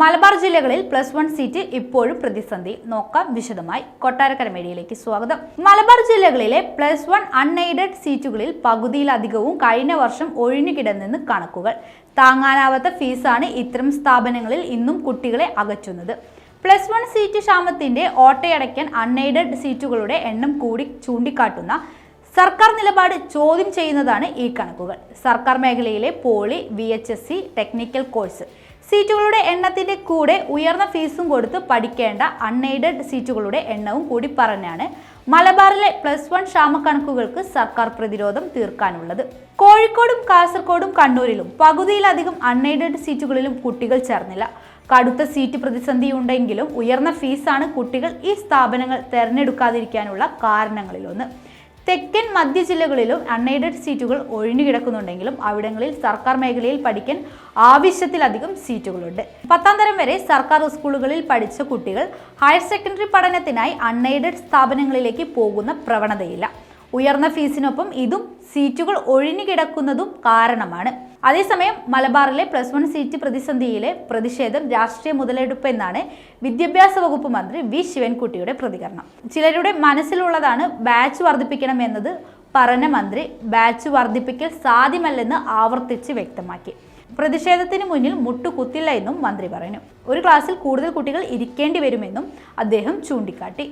മലബാർ ജില്ലകളിൽ +1 സീറ്റ് ഇപ്പോഴും പ്രതിസന്ധി. നോക്കാം വിശദമായി. കൊട്ടാരക്കര മീഡിയയിലേക്ക് സ്വാഗതം. മലബാർ ജില്ലകളിലെ +1 അൺഎയ്ഡഡ് സീറ്റുകളിൽ പകുതിയിലധികവും കഴിഞ്ഞ വർഷം ഒഴിഞ്ഞുകിടന്നെന്ന് കണക്കുകൾ. താങ്ങാനാവാത്ത ഫീസാണ് ഇത്തരം സ്ഥാപനങ്ങളിൽ ഇന്നും കുട്ടികളെ അകറ്റുന്നത്. +1 സീറ്റ് ക്ഷാമത്തിന്റെ ഓട്ടയടയ്ക്കാൻ അൺഎയ്ഡഡ് സീറ്റുകളുടെ എണ്ണം കൂടി ചൂണ്ടിക്കാട്ടുന്ന സർക്കാർ നിലപാട് ചോദ്യം ചെയ്യുന്നതാണ് ഈ കണക്കുകൾ. സർക്കാർ മേഖലയിലെ പോളി, VHSC, ടെക്നിക്കൽ കോഴ്സ് സീറ്റുകളുടെ എണ്ണത്തിന്റെ കൂടെ ഉയർന്ന ഫീസും കൊടുത്ത് പഠിക്കേണ്ട അൺഎയ്ഡഡ് സീറ്റുകളുടെ എണ്ണവും കൂടി പറഞ്ഞാണ് മലബാറിലെ +1 ക്ഷാമക്കണക്കുകൾക്ക് സർക്കാർ പ്രതിരോധം തീർക്കാനുള്ളത്. കോഴിക്കോടും കാസർഗോഡും കണ്ണൂരിലും പകുതിയിലധികം അൺഎയ്ഡഡ് സീറ്റുകളിലും കുട്ടികൾ ചേർന്നില്ല. കടുത്ത സീറ്റ് പ്രതിസന്ധിയുണ്ടെങ്കിലും ഉയർന്ന ഫീസാണ് കുട്ടികൾ ഈ സ്ഥാപനങ്ങൾ തെരഞ്ഞെടുക്കാതിരിക്കാനുള്ള കാരണങ്ങളിലൊന്ന്. തെക്കൻ മധ്യ ജില്ലകളിലും അൺഎയ്ഡഡ് സീറ്റുകൾ ഒഴിഞ്ഞുകിടക്കുന്നുണ്ടെങ്കിലും അവിടങ്ങളിൽ സർക്കാർ മേഖലയിൽ പഠിക്കാൻ ആവശ്യത്തിലധികം സീറ്റുകളുണ്ട്. 10ാം തരം വരെ സർക്കാർ സ്കൂളുകളിൽ പഠിച്ച കുട്ടികൾ ഹയർ സെക്കൻഡറി പഠനത്തിനായി അൺഎയ്ഡഡ് സ്ഥാപനങ്ങളിലേക്ക് പോകുന്ന പ്രവണതയില്ല. ഉയർന്ന ഫീസിനൊപ്പം ഇതും സീറ്റുകൾ ഒഴിഞ്ഞുകിടക്കുന്നതും കാരണമാണ്. അതേസമയം മലബാറിലെ +1 സീറ്റ് പ്രതിസന്ധിയിലെ പ്രതിഷേധം രാഷ്ട്രീയ മുതലെടുപ്പ് എന്നാണ് വിദ്യാഭ്യാസ വകുപ്പ് മന്ത്രി വി ശിവൻകുട്ടിയുടെ പ്രതികരണം. ചിലരുടെ മനസ്സിലുള്ളതാണ് ബാച്ച് വർദ്ധിപ്പിക്കണം എന്നത് പറഞ്ഞ മന്ത്രി ബാച്ച് വർദ്ധിപ്പിക്കൽ സാധ്യമല്ലെന്ന് ആവർത്തിച്ച് വ്യക്തമാക്കി. പ്രതിഷേധത്തിന് മുന്നിൽ മുട്ടുകുത്തില്ല എന്നും മന്ത്രി പറഞ്ഞു. ഒരു ക്ലാസ്സിൽ കൂടുതൽ കുട്ടികൾ ഇരിക്കേണ്ടി വരുമെന്നും അദ്ദേഹം ചൂണ്ടിക്കാട്ടി.